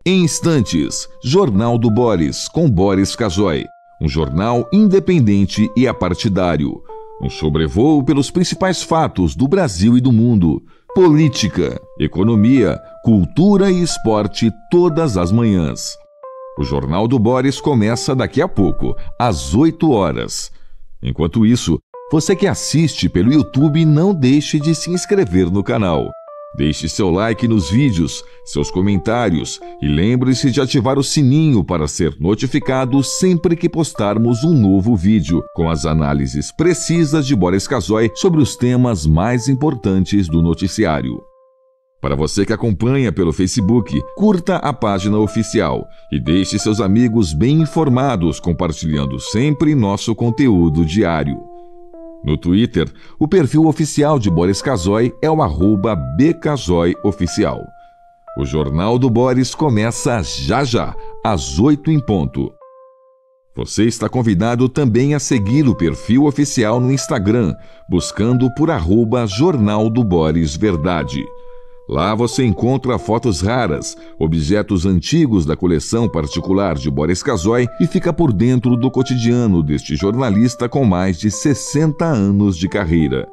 Em instantes, Jornal do Boris, com Boris Casoy. Um jornal independente e apartidário. Um sobrevoo pelos principais fatos do Brasil e do mundo. Política, economia, cultura e esporte todas as manhãs. O Jornal do Boris começa daqui a pouco, às 8 horas. Enquanto isso, você que assiste pelo YouTube, não deixe de se inscrever no canal. Deixe seu like nos vídeos, seus comentários e lembre-se de ativar o sininho para ser notificado sempre que postarmos um novo vídeo, com as análises precisas de Boris Casoy sobre os temas mais importantes do noticiário. Para você que acompanha pelo Facebook, curta a página oficial e deixe seus amigos bem informados, compartilhando sempre nosso conteúdo diário. No Twitter, o perfil oficial de Boris Casoy é o @bcasoyoficial. O Jornal do Boris começa já, às 8 em ponto. Você está convidado também a seguir o perfil oficial no Instagram, buscando por @Jornal do Boris Verdade. Lá você encontra fotos raras, objetos antigos da coleção particular de Boris Casoy e fica por dentro do cotidiano deste jornalista com mais de 60 anos de carreira.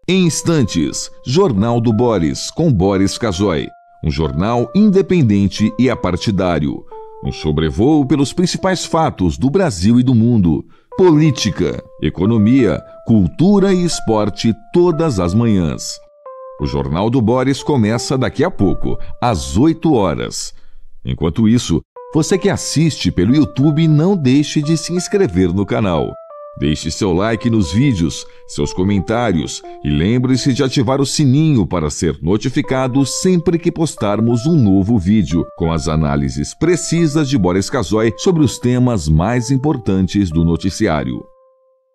Em instantes, Jornal do Boris, com Boris Casoy. Um jornal independente e apartidário. Um sobrevoo pelos principais fatos do Brasil e do mundo. Política, economia, cultura e esporte todas as manhãs. O Jornal do Boris começa daqui a pouco, às 8 horas. Enquanto isso, você que assiste pelo YouTube, não deixe de se inscrever no canal. Deixe seu like nos vídeos, seus comentários e lembre-se de ativar o sininho para ser notificado sempre que postarmos um novo vídeo, com as análises precisas de Boris Casoy sobre os temas mais importantes do noticiário.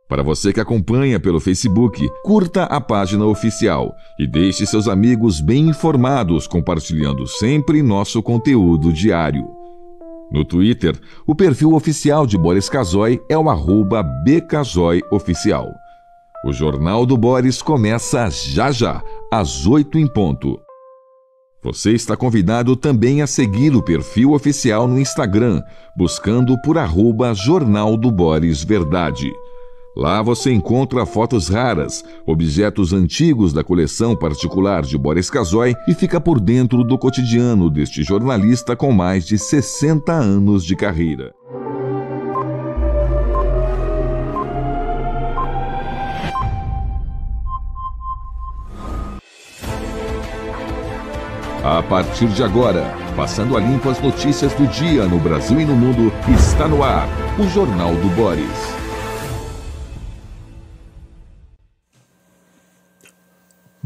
Para você que acompanha pelo Facebook, curta a página oficial e deixe seus amigos bem informados, compartilhando sempre nosso conteúdo diário. No Twitter, o perfil oficial de Boris Casoy é o @bcasoyoficial. O Jornal do Boris começa já, às 8 em ponto. Você está convidado também a seguir o perfil oficial no Instagram, buscando por @Jornal do Boris Verdade. Lá você encontra fotos raras, objetos antigos da coleção particular de Boris Casoy e fica por dentro do cotidiano deste jornalista com mais de 60 anos de carreira. A partir de agora, passando a limpo as notícias do dia no Brasil e no mundo, está no ar o Jornal do Boris.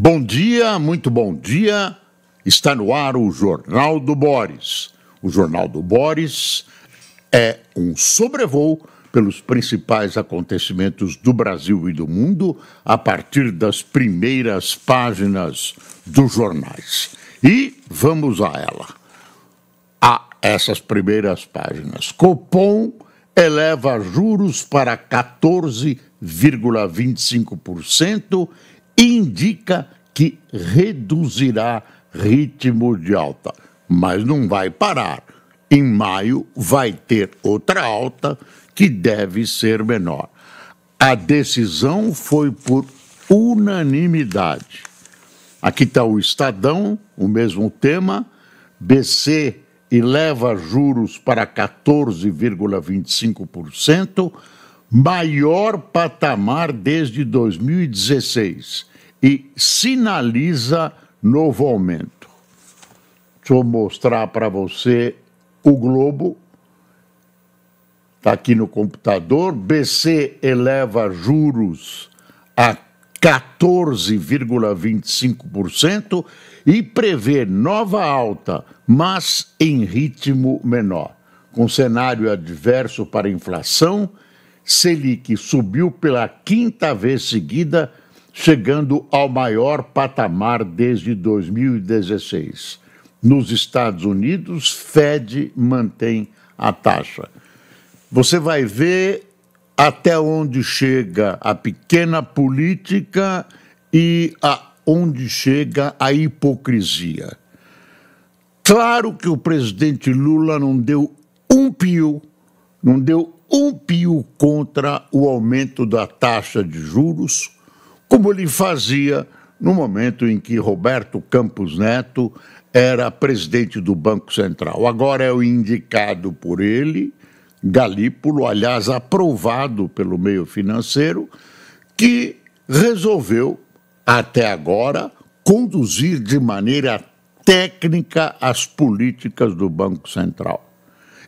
Bom dia, muito bom dia. Está no ar o Jornal do Boris. O Jornal do Boris é um sobrevoo pelos principais acontecimentos do Brasil e do mundo a partir das primeiras páginas dos jornais. E vamos a ela. A essas primeiras páginas. Copom eleva juros para 14,25%. Indica que reduzirá ritmo de alta, mas não vai parar. Em maio vai ter outra alta que deve ser menor. A decisão foi por unanimidade. Aqui está o Estadão, o mesmo tema. BC eleva juros para 14,25%, maior patamar desde 2016 e sinaliza novo aumento. Deixa eu mostrar para você o Globo. Está aqui no computador. BC eleva juros a 14,25% e prevê nova alta, mas em ritmo menor. Com cenário adverso para a inflação, Selic subiu pela quinta vez seguida, chegando ao maior patamar desde 2016. Nos Estados Unidos, Fed mantém a taxa. Você vai ver até onde chega a pequena política e aonde chega a hipocrisia. Claro que o presidente Lula não deu um pio contra o aumento da taxa de juros, como ele fazia no momento em que Roberto Campos Neto era presidente do Banco Central. Agora é o indicado por ele, Galípolo, aliás, aprovado pelo meio financeiro, que resolveu, até agora, conduzir de maneira técnica as políticas do Banco Central.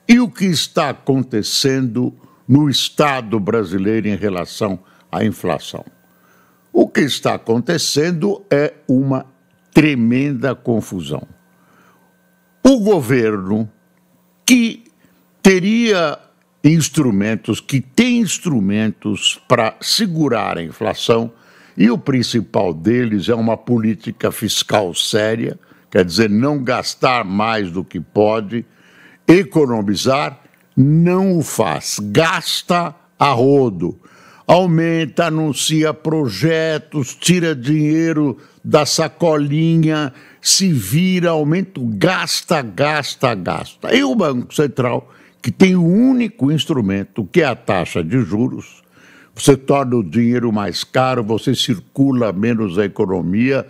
E o que está acontecendo no Estado brasileiro em relação à inflação? O que está acontecendo é uma tremenda confusão. O governo, que teria instrumentos, que tem instrumentos para segurar a inflação, e o principal deles é uma política fiscal séria, quer dizer, não gastar mais do que pode, economizar, não o faz, gasta a rodo, aumenta, anuncia projetos, tira dinheiro da sacolinha, se vira, aumenta, gasta. E o Banco Central, que tem o único instrumento, que é a taxa de juros, você torna o dinheiro mais caro, você circula menos a economia,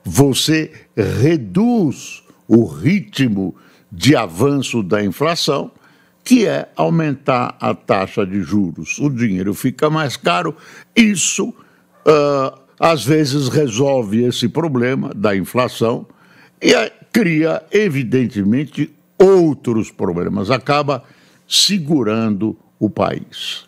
você reduz o ritmo de avanço da inflação, que é aumentar a taxa de juros. O dinheiro fica mais caro, isso às vezes resolve esse problema da inflação e cria, evidentemente, outros problemas, acaba segurando o país.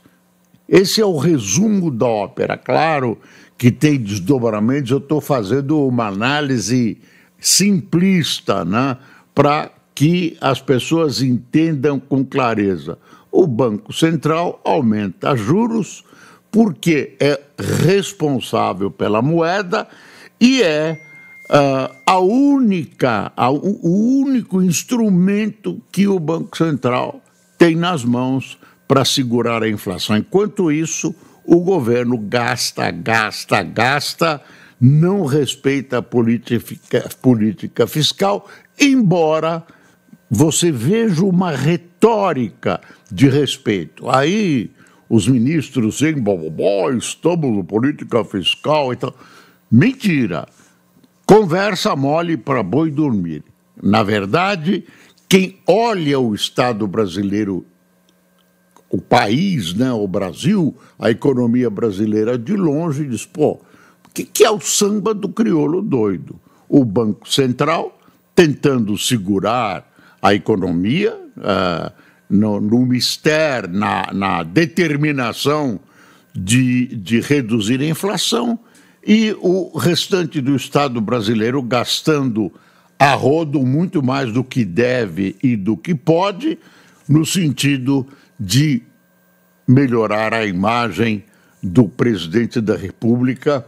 Esse é o resumo da ópera. Claro que tem desdobramentos, eu estou fazendo uma análise simplista, né, para que as pessoas entendam com clareza. O Banco Central aumenta juros porque é responsável pela moeda e é o único instrumento que o Banco Central tem nas mãos para segurar a inflação. Enquanto isso, o governo gasta, não respeita a política fiscal, embora você veja uma retórica de respeito. Aí os ministros dizem, estamos na política fiscal e tal. Mentira! Conversa mole para boi dormir. Na verdade, quem olha o Estado brasileiro, o país, né, o Brasil, a economia brasileira de longe, diz, o que é o samba do crioulo doido? O Banco Central tentando segurar a economia no mistério, na determinação de reduzir a inflação, e o restante do Estado brasileiro gastando a rodo muito mais do que deve e do que pode, no sentido de melhorar a imagem do presidente da República,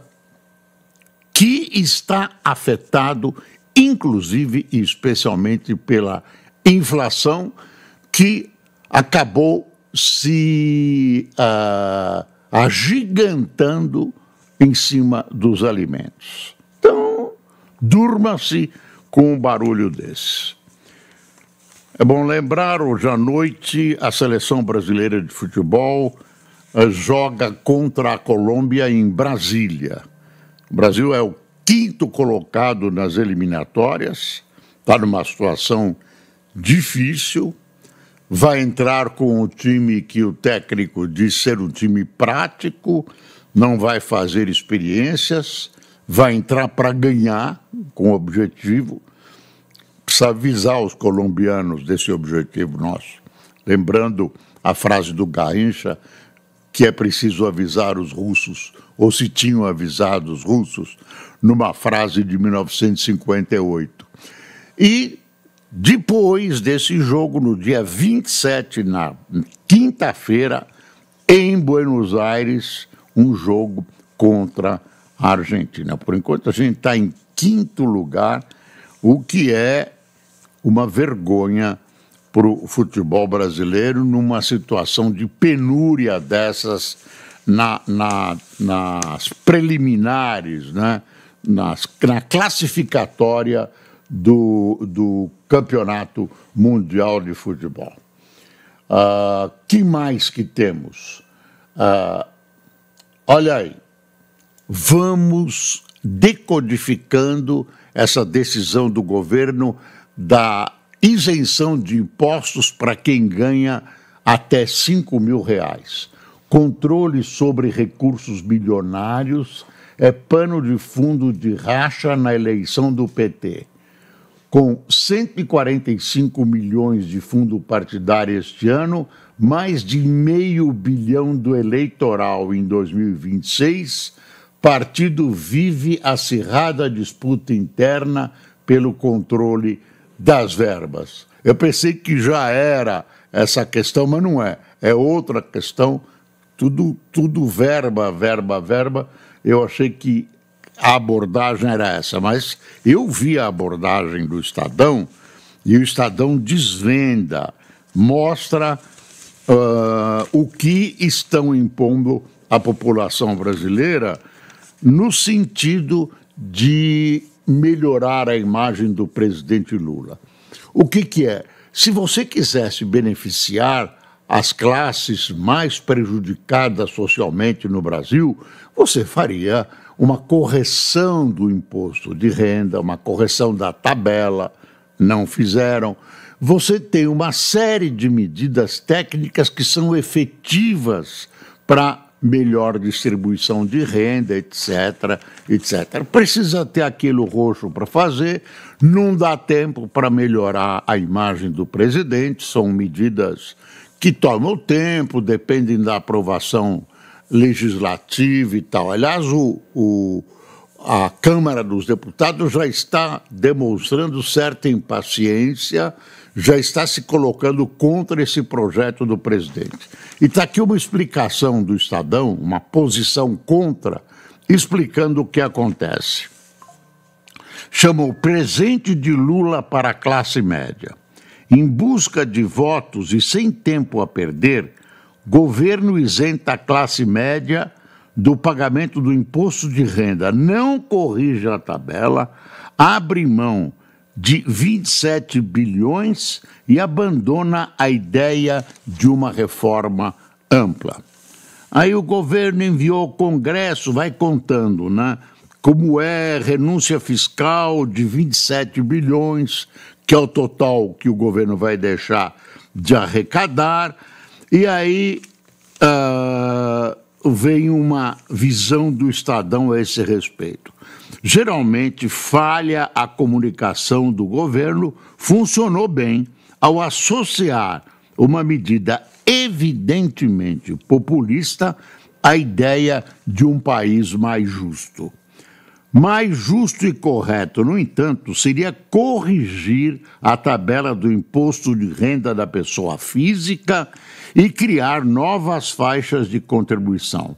que está afetado, inclusive e especialmente pela inflação, que acabou se agigantando em cima dos alimentos. Então, durma-se com um barulho desse. É bom lembrar, hoje à noite, a seleção brasileira de futebol joga contra a Colômbia em Brasília. O Brasil é o 5º colocado nas eliminatórias, está numa situação difícil, vai entrar com o time que o técnico diz ser um time prático, não vai fazer experiências, vai entrar para ganhar com objetivo. Precisa avisar os colombianos desse objetivo nosso. Lembrando a frase do Garrincha, que é preciso avisar os russos, ou se tinham avisado os russos, numa frase de 1958. E depois desse jogo, no dia 27, na quinta-feira, em Buenos Aires, um jogo contra a Argentina. Por enquanto, a gente está em 5º lugar, o que é uma vergonha para o futebol brasileiro numa situação de penúria dessas nas preliminares, né? Na classificatória do Campeonato Mundial de Futebol. Que mais que temos? Olha aí, vamos decodificando essa decisão do governo da isenção de impostos para quem ganha até R$5.000. Controle sobre recursos bilionários é pano de fundo de racha na eleição do PT. Com 145 milhões de fundo partidário este ano, mais de R$500 bilhão do eleitoral em 2026, partido vive acirrada disputa interna pelo controle das verbas. Eu pensei que já era essa questão, mas não é. É outra questão, tudo verba. Eu achei que a abordagem era essa, mas eu vi a abordagem do Estadão e o Estadão desvenda, mostra o que estão impondo à população brasileira no sentido de melhorar a imagem do presidente Lula. O que é? Se você quisesse beneficiar as classes mais prejudicadas socialmente no Brasil, você faria uma correção do imposto de renda, uma correção da tabela, não fizeram. Você tem uma série de medidas técnicas que são efetivas para melhor distribuição de renda, etc. Precisa ter aquilo roxo para fazer, não dá tempo para melhorar a imagem do presidente, são medidas que tomam tempo, dependem da aprovação legislativa e tal. Aliás, a Câmara dos Deputados já está demonstrando certa impaciência, já está se colocando contra esse projeto do presidente. E está aqui uma explicação do Estadão, uma posição contra, explicando o que acontece. Chama o presente de Lula para a classe média. Em busca de votos e sem tempo a perder, governo isenta a classe média do pagamento do imposto de renda, não corrige a tabela, abre mão de 27 bilhões e abandona a ideia de uma reforma ampla. Aí o governo enviou ao Congresso, vai contando, né? Como é renúncia fiscal de 27 bilhões, que é o total que o governo vai deixar de arrecadar, e aí vem uma visão do Estadão a esse respeito. Geralmente falha a comunicação do governo, funcionou bem ao associar uma medida evidentemente populista à ideia de um país mais justo. Mais justo e correto, no entanto, seria corrigir a tabela do imposto de renda da pessoa física e criar novas faixas de contribuição.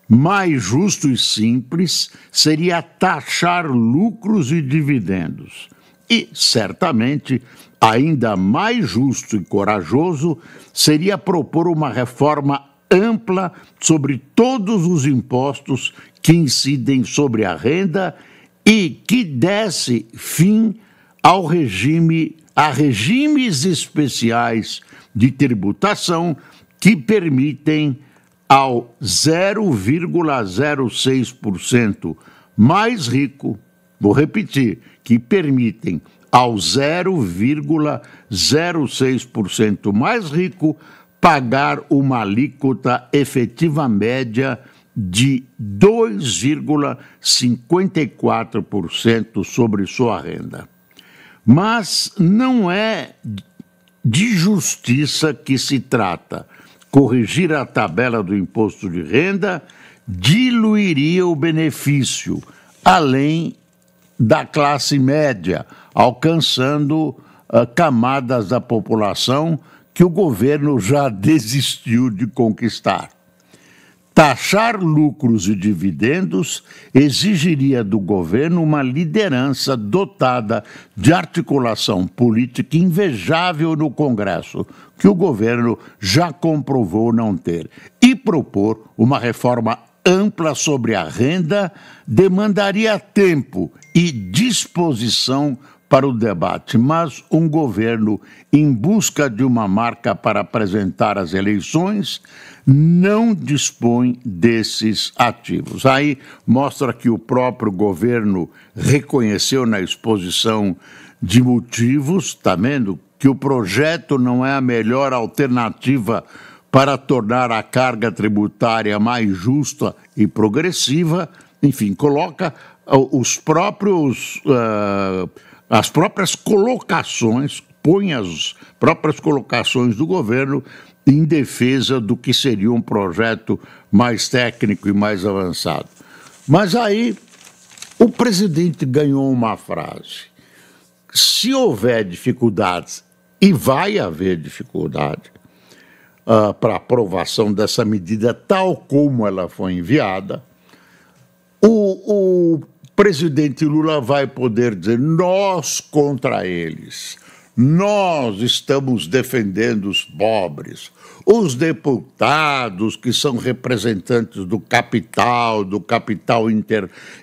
Mais justo e simples seria taxar lucros e dividendos. E, certamente, ainda mais justo e corajoso seria propor uma reforma ampla sobre todos os impostos que incidem sobre a renda e que desse fim a regimes especiais de tributação que permitem ao 0,06% mais rico, vou repetir, que permitem ao 0,06% mais rico pagar uma alíquota efetiva média de 2,54% sobre sua renda. Mas não é de justiça que se trata. Corrigir a tabela do imposto de renda diluiria o benefício, além da classe média, alcançando camadas da população que o governo já desistiu de conquistar. Taxar lucros e dividendos exigiria do governo uma liderança dotada de articulação política invejável no Congresso, que o governo já comprovou não ter. E propor uma reforma ampla sobre a renda demandaria tempo e disposição para o debate, mas um governo em busca de uma marca para apresentar às eleições não dispõe desses ativos. Aí mostra que o próprio governo reconheceu na exposição de motivos, está vendo, que o projeto não é a melhor alternativa para tornar a carga tributária mais justa e progressiva, enfim, coloca as próprias colocações, põe as próprias colocações do governo em defesa do que seria um projeto mais técnico e mais avançado. Mas aí o presidente ganhou uma frase: se houver dificuldades, e vai haver dificuldade, para aprovação dessa medida tal como ela foi enviada, o presidente Lula vai poder dizer: nós contra eles, nós estamos defendendo os pobres, os deputados que são representantes do capital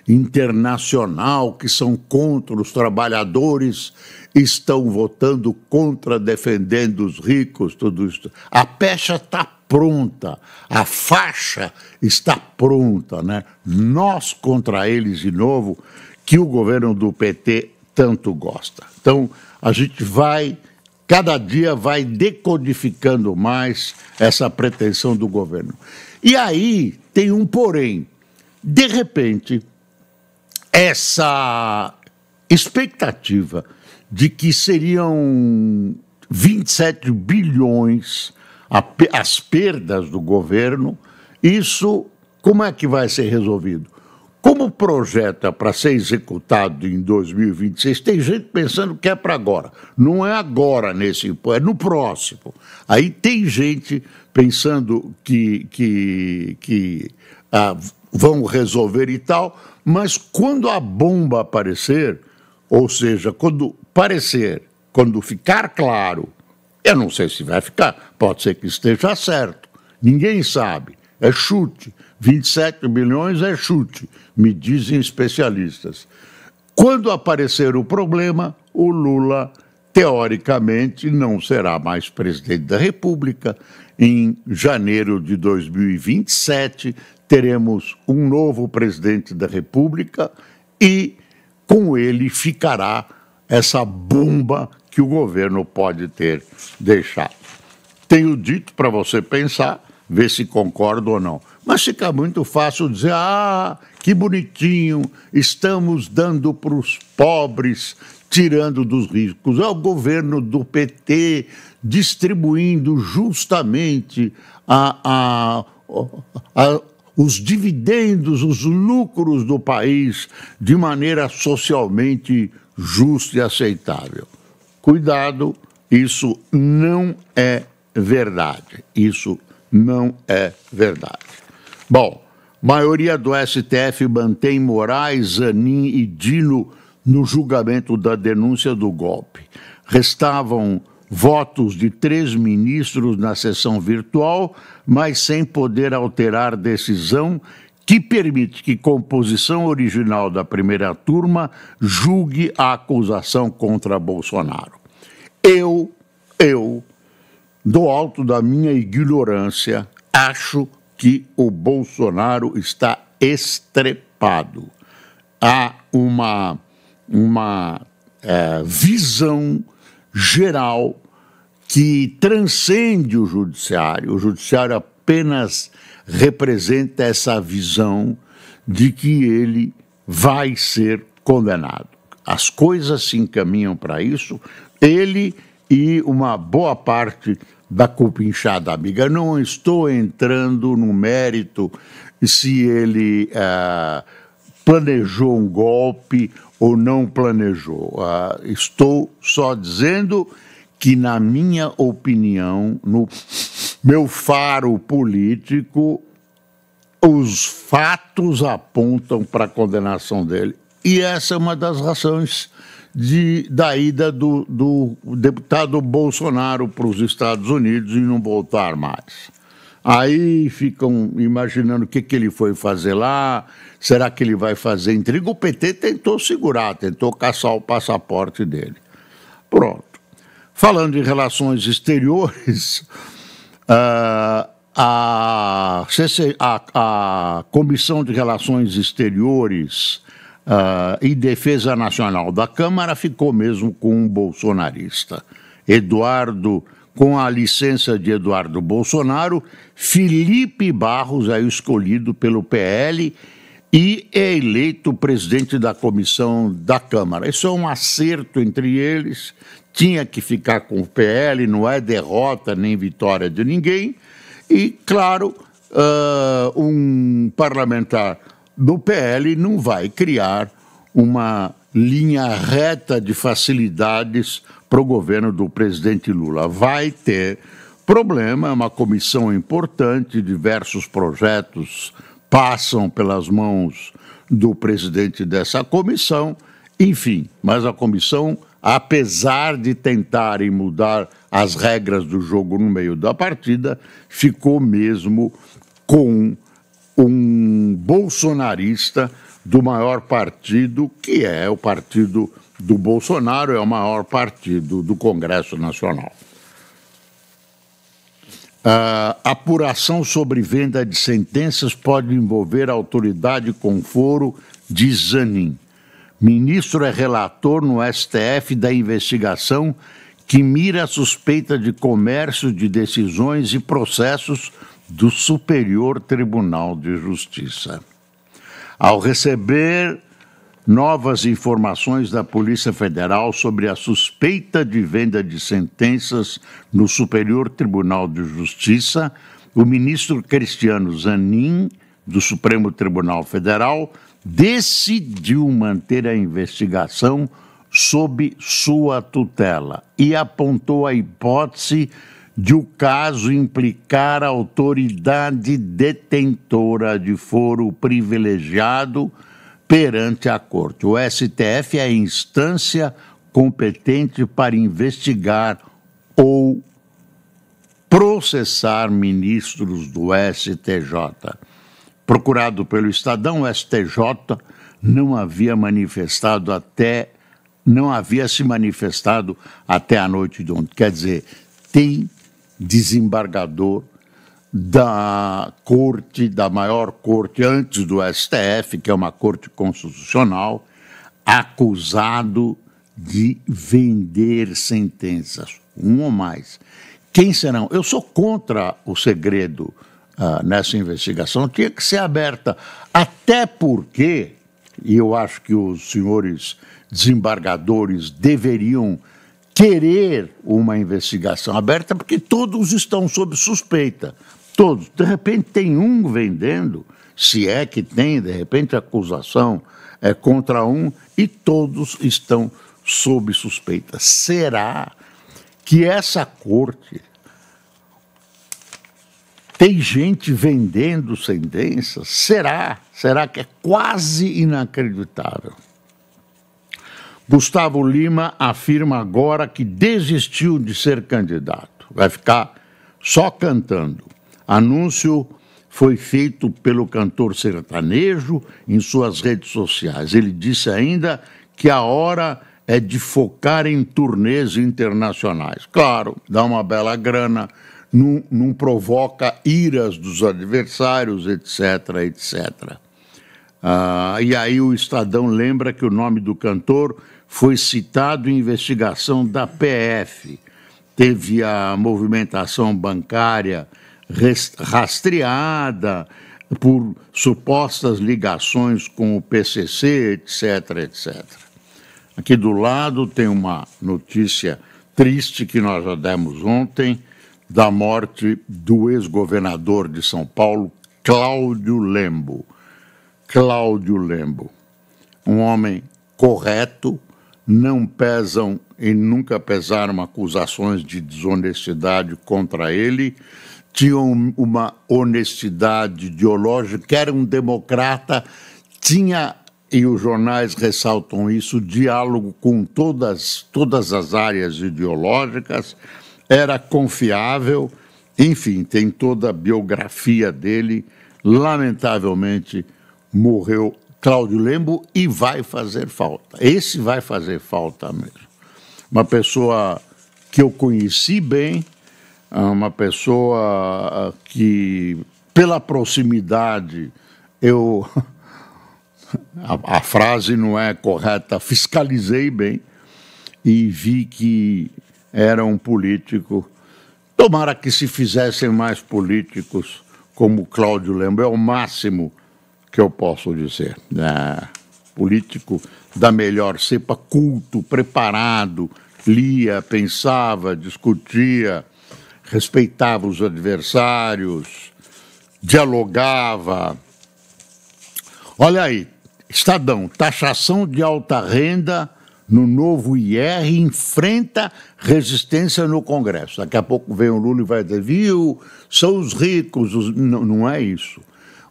internacional, que são contra os trabalhadores, estão votando contra, defendendo os ricos, tudo isso. A pecha está pronta, a faixa está pronta, né? Nós contra eles de novo, que o governo do PT tanto gosta. Então, a gente cada dia vai decodificando mais essa pretensão do governo. E aí tem um porém. De repente, essa expectativa de que seriam 27 bilhões as perdas do governo, isso como é que vai ser resolvido? Como o projeto é para ser executado em 2026, tem gente pensando que é para agora. Não é agora, é no próximo. Aí tem gente pensando que vão resolver e tal, mas quando a bomba aparecer, ou seja, quando ficar claro, eu não sei se vai ficar, pode ser que esteja certo, ninguém sabe, é chute. 27 bilhões é chute, me dizem especialistas. Quando aparecer o problema, o Lula, teoricamente, não será mais presidente da República. Em janeiro de 2027, teremos um novo presidente da República e, com ele, ficará essa bomba que o governo pode ter deixado. Tenho dito para você pensar, ver se concorda ou não. Mas fica muito fácil dizer: que bonitinho, estamos dando para os pobres, tirando dos ricos. É o governo do PT distribuindo justamente os dividendos, os lucros do país de maneira socialmente justa e aceitável. Cuidado, isso não é verdade. Isso não é verdade. Bom, maioria do STF mantém Moraes, Zanin e Dino no julgamento da denúncia do golpe. Restavam votos de 3 ministros na sessão virtual, mas sem poder alterar decisão que permite que composição original da primeira turma julgue a acusação contra Bolsonaro. Eu, do alto da minha ignorância, acho que o Bolsonaro está estrepado. Há uma visão geral que transcende o judiciário. O judiciário apenas representa essa visão de que ele vai ser condenado. As coisas se encaminham para isso. Ele e uma boa parte da cupinchada amiga. Não estou entrando no mérito se ele planejou um golpe ou não planejou. Estou só dizendo que, na minha opinião, no meu faro político, os fatos apontam para a condenação dele. E essa é uma das razões da ida do deputado Bolsonaro para os Estados Unidos e não voltar mais. Aí ficam imaginando o que ele foi fazer lá, será que ele vai fazer intriga? O PT tentou segurar, tentou caçar o passaporte dele. Pronto. Falando em relações exteriores, a Comissão de Relações Exteriores e Defesa Nacional da Câmara ficou mesmo com um bolsonarista. Com a licença de Eduardo Bolsonaro, Felipe Barros é escolhido pelo PL e é eleito presidente da comissão da Câmara. Isso é um acerto entre eles, tinha que ficar com o PL, não é derrota nem vitória de ninguém. E, claro, um parlamentar do PL não vai criar uma linha reta de facilidades para o governo do presidente Lula. Vai ter problema, é uma comissão importante, diversos projetos passam pelas mãos do presidente dessa comissão, enfim, mas a comissão, apesar de tentarem mudar as regras do jogo no meio da partida, ficou mesmo com um bolsonarista do maior partido, que é o partido do Bolsonaro, é o maior partido do Congresso Nacional. Apuração sobre venda de sentenças pode envolver a autoridade com foro, diz Zanin. Ministro é relator no STF da investigação que mira a suspeita de comércio de decisões e processos do Superior Tribunal de Justiça. Ao receber novas informações da Polícia Federal sobre a suspeita de venda de sentenças no Superior Tribunal de Justiça, o ministro Cristiano Zanin, do Supremo Tribunal Federal, decidiu manter a investigação sob sua tutela e apontou a hipótese de o caso implicar a autoridade detentora de foro privilegiado perante a Corte. O STF é a instância competente para investigar ou processar ministros do STJ. Procurado pelo Estadão, o STJ não havia se manifestado até a noite de ontem. Quer dizer, tem desembargador da corte, da maior corte antes do STF, que é uma corte constitucional, acusado de vender sentenças, um ou mais. Quem serão? Eu sou contra o segredo nessa investigação, tinha que ser aberta, até porque, e eu acho que os senhores desembargadores deveriam querer uma investigação aberta, porque todos estão sob suspeita. Todos. De repente tem um vendendo, se é que tem, de repente a acusação é contra um e todos estão sob suspeita. Será que essa corte tem gente vendendo sentenças? Será? Será que é quase inacreditável? Gustavo Lima afirma agora que desistiu de ser candidato. Vai ficar só cantando. Anúncio foi feito pelo cantor sertanejo em suas redes sociais. Ele disse ainda que a hora é de focar em turnês internacionais. Claro, dá uma bela grana, não provoca iras dos adversários, etc., etc. E aí o Estadão lembra que o nome do cantor foi citado em investigação da PF. Teve a movimentação bancária rastreada por supostas ligações com o PCC, etc., etc. Aqui do lado tem uma notícia triste que nós já demos ontem, da morte do ex-governador de São Paulo, Cláudio Lembo. Cláudio Lembo, um homem correto, não pesam e nunca pesaram acusações de desonestidade contra ele. Tinham uma honestidade ideológica, era um democrata, tinha, e os jornais ressaltam isso, diálogo com todas as áreas ideológicas, era confiável, enfim, tem toda a biografia dele. Lamentavelmente, morreu Cláudio Lembo e vai fazer falta. Esse vai fazer falta mesmo. Uma pessoa que eu conheci bem, uma pessoa que, pela proximidade, a frase não é correta, fiscalizei bem e vi que era um político. Tomara que se fizessem mais políticos como Cláudio Lembo, é o máximo que eu posso dizer. Político da melhor cepa, culto, preparado, lia, pensava, discutia, respeitava os adversários, dialogava. Olha aí, Estadão, taxação de alta renda no novo IR enfrenta resistência no Congresso. Daqui a pouco vem o Lula e vai dizer, viu, são os ricos. Não é isso.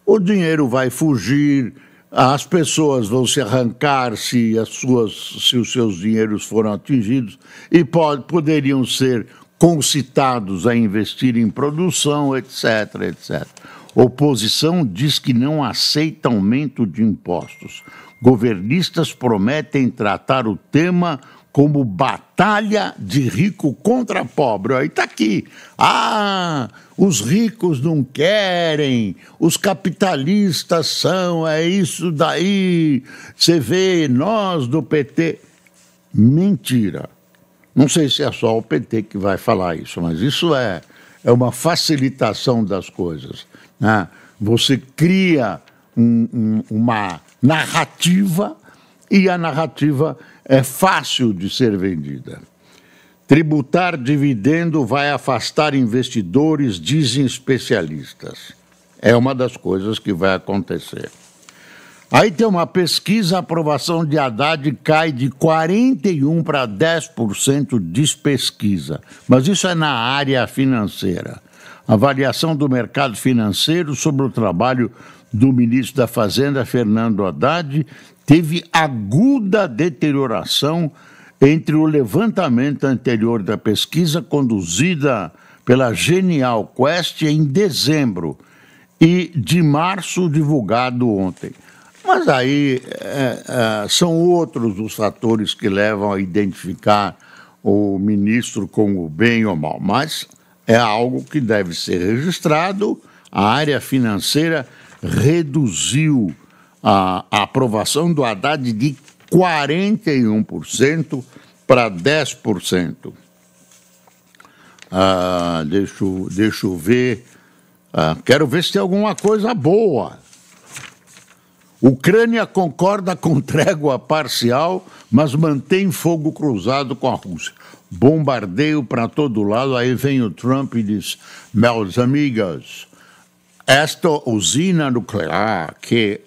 O dinheiro vai fugir, as pessoas vão se arrancar se os seus dinheiros foram atingidos e poderiam ser concitados a investir em produção, etc, etc. Oposição diz que não aceita aumento de impostos. Governistas prometem tratar o tema como batalha de rico contra pobre. Aí está aqui. Os ricos não querem, os capitalistas são, é isso daí. Você vê, nós do PT. Mentira. Não sei se é só o PT que vai falar isso, mas isso é uma facilitação das coisas, né? Você cria uma narrativa e a narrativa é fácil de ser vendida. Tributar dividendo vai afastar investidores, dizem especialistas. É uma das coisas que vai acontecer. Aí tem uma pesquisa, a aprovação de Haddad cai de 41% para 10%, diz pesquisa. Mas isso é na área financeira. Avaliação do mercado financeiro sobre o trabalho do ministro da Fazenda, Fernando Haddad, teve aguda deterioração entre o levantamento anterior da pesquisa, conduzida pela Genial Quest em dezembro, e de março, divulgado ontem. Mas aí são outros os fatores que levam a identificar o ministro como bem ou mal. Mas é algo que deve ser registrado. A área financeira reduziu a aprovação do Haddad de 41% para 10%. Deixa eu ver. Quero ver se tem alguma coisa boa. Ucrânia concorda com trégua parcial, mas mantém fogo cruzado com a Rússia. Bombardeio para todo lado. Aí vem o Trump e diz, meus amigos, esta usina nuclear que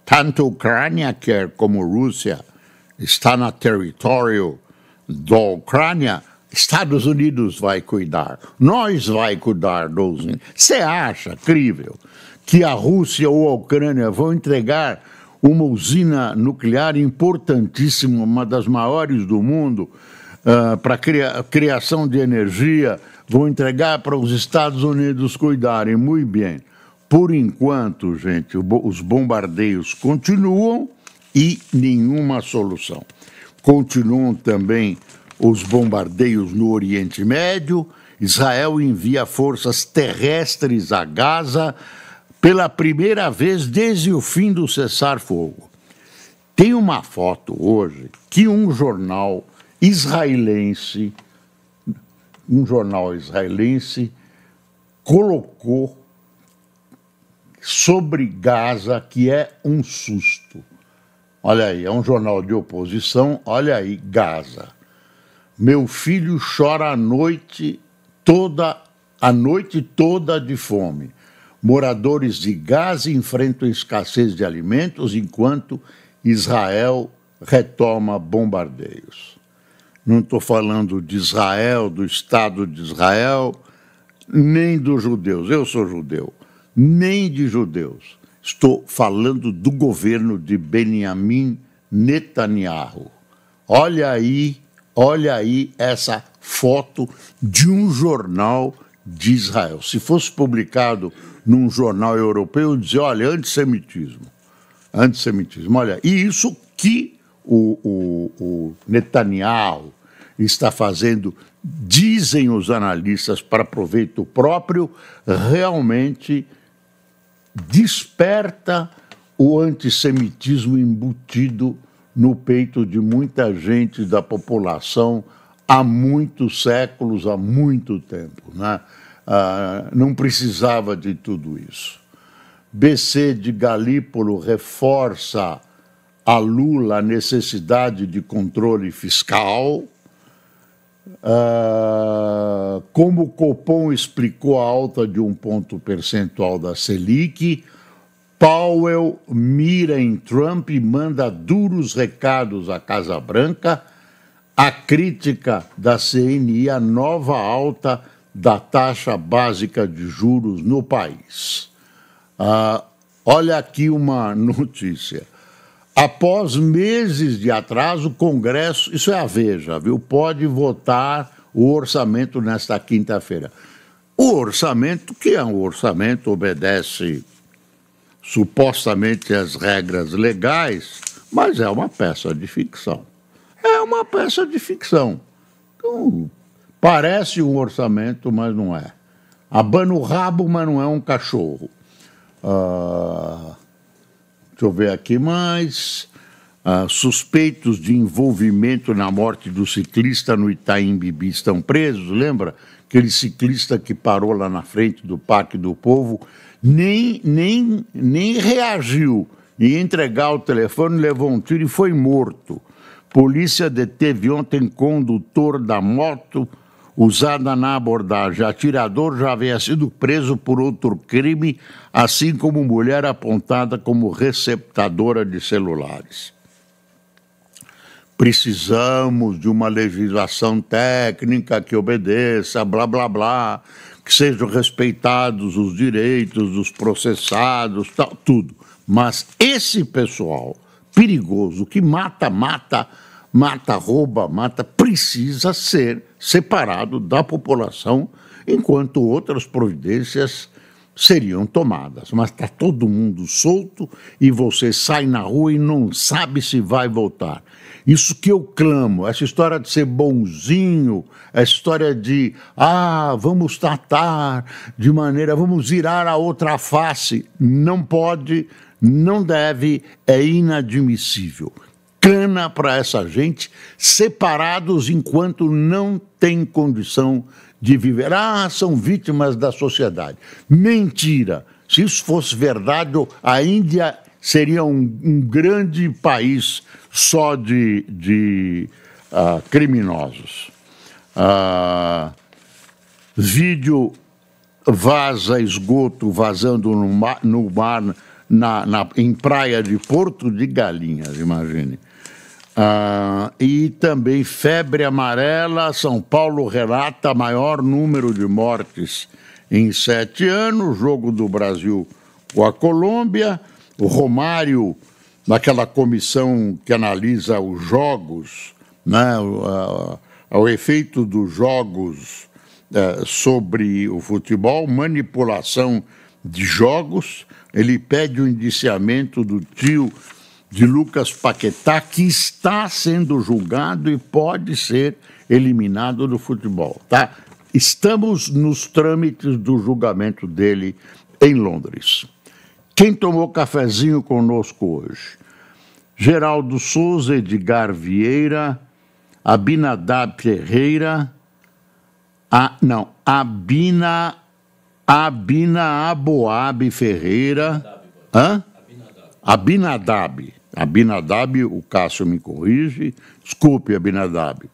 tanto a Ucrânia quer como a Rússia está no território da Ucrânia, Estados Unidos vai cuidar, nós vai cuidar da usina. Você acha crível que a Rússia ou a Ucrânia vão entregar uma usina nuclear importantíssima, uma das maiores do mundo, para a criação de energia, vão entregar para os Estados Unidos cuidarem? Muito bem. Por enquanto, gente, os bombardeios continuam e nenhuma solução. Continuam também os bombardeios no Oriente Médio. Israel envia forças terrestres a Gaza pela primeira vez desde o fim do cessar-fogo. Tem uma foto hoje que um jornal israelense colocou sobre Gaza, que é um susto. Olha aí, é um jornal de oposição, olha aí, Gaza. Meu filho chora a noite toda de fome. Moradores de Gaza enfrentam escassez de alimentos enquanto Israel retoma bombardeios. Não estou falando de Israel, do Estado de Israel, nem dos judeus. Eu sou judeu. Nem de judeus. Estou falando do governo de Benjamin Netanyahu. Olha aí essa foto de um jornal de Israel. Se fosse publicado num jornal europeu, eu dizia, olha, antissemitismo. Olha, e isso que o Netanyahu está fazendo, dizem os analistas, para proveito próprio, realmente desperta o antissemitismo embutido no peito de muita gente da população há muitos séculos, há muito tempo, né? Não precisava de tudo isso. BC de Galípolo reforça a Lula a necessidade de controle fiscal. Como o Copom explicou a alta de 1 ponto percentual da Selic, Powell mira em Trump e manda duros recados à Casa Branca. A crítica da CNI à nova alta da taxa básica de juros no país. Olha aqui uma notícia. Após meses de atraso, o Congresso, isso é a Veja, viu, pode votar o orçamento nesta quinta-feira. O orçamento, que é um orçamento, obedece supostamente às regras legais, mas é uma peça de ficção. Então, parece um orçamento, mas não é. Abana o rabo, mas não é um cachorro. Deixa eu ver aqui mais. Suspeitos de envolvimento na morte do ciclista no Itaim Bibi estão presos, lembra? Aquele ciclista que parou lá na frente do Parque do Povo, nem reagiu. E entregar o telefone, levou um tiro e foi morto. Polícia deteve ontem condutor da moto usada na abordagem. Atirador já havia sido preso por outro crime, assim como mulher apontada como receptadora de celulares. Precisamos de uma legislação técnica que obedeça, blá, blá, blá, que sejam respeitados os direitos dos processados, tal, tudo. Mas esse pessoal perigoso que mata, rouba, precisa ser separado da população, enquanto outras providências seriam tomadas. Mas está todo mundo solto e você sai na rua e não sabe se vai voltar. Isso que eu clamo, essa história de ser bonzinho, essa história de, vamos tratar de maneira, vamos virar a outra face, não pode, não deve, é inadmissível. Cana para essa gente, separados enquanto não tem condição de viver. São vítimas da sociedade. Mentira! Se isso fosse verdade, a Índia seria um grande país só de criminosos. Vídeo vaza esgoto vazando no mar em praia de Porto de Galinhas, imagine. E também febre amarela, São Paulo relata maior número de mortes em 7 anos, jogo do Brasil com a Colômbia, o Romário, naquela comissão que analisa os jogos, né, o efeito dos jogos sobre o futebol, manipulação de jogos, ele pede o indiciamento do tio de Lucas Paquetá, que está sendo julgado e pode ser eliminado do futebol, tá? Estamos nos trâmites do julgamento dele em Londres. Quem tomou cafezinho conosco hoje? Geraldo Souza, Edgar Vieira, Abinadab Ferreira, Abina Aboab Ferreira, Abinadab, o Cássio me corrige, desculpe, Abinadab.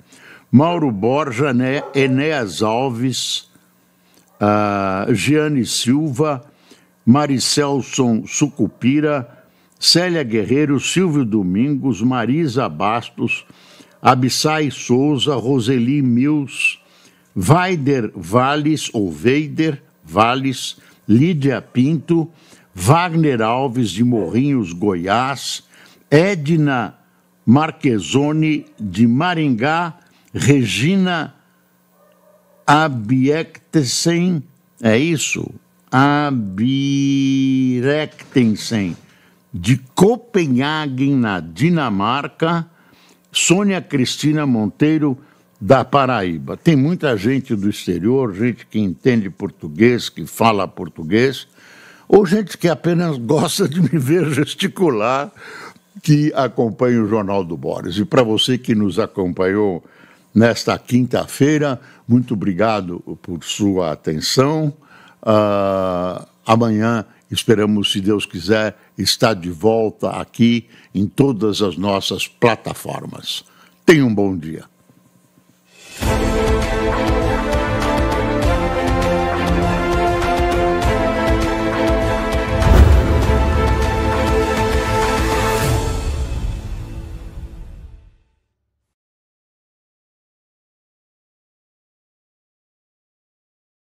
Mauro Borja, Enéas Alves, Giane Silva, Maricelson Sucupira, Célia Guerreiro, Silvio Domingos, Marisa Bastos, Abissai Souza, Roseli Mills, Vaider Valles, ou Veider Valles, Lídia Pinto, Wagner Alves de Morrinhos, Goiás, Edna Marquezone de Maringá, Regina Abiektensen, é isso? Abiektensen, de Copenhague, na Dinamarca, Sônia Cristina Monteiro, da Paraíba. Tem muita gente do exterior, gente que entende português, que fala português, ou gente que apenas gosta de me ver gesticular, que acompanha o Jornal do Boris. E para você que nos acompanhou nesta quinta-feira, muito obrigado por sua atenção. Amanhã, esperamos, se Deus quiser, estar de volta aqui em todas as nossas plataformas. Tenha um bom dia.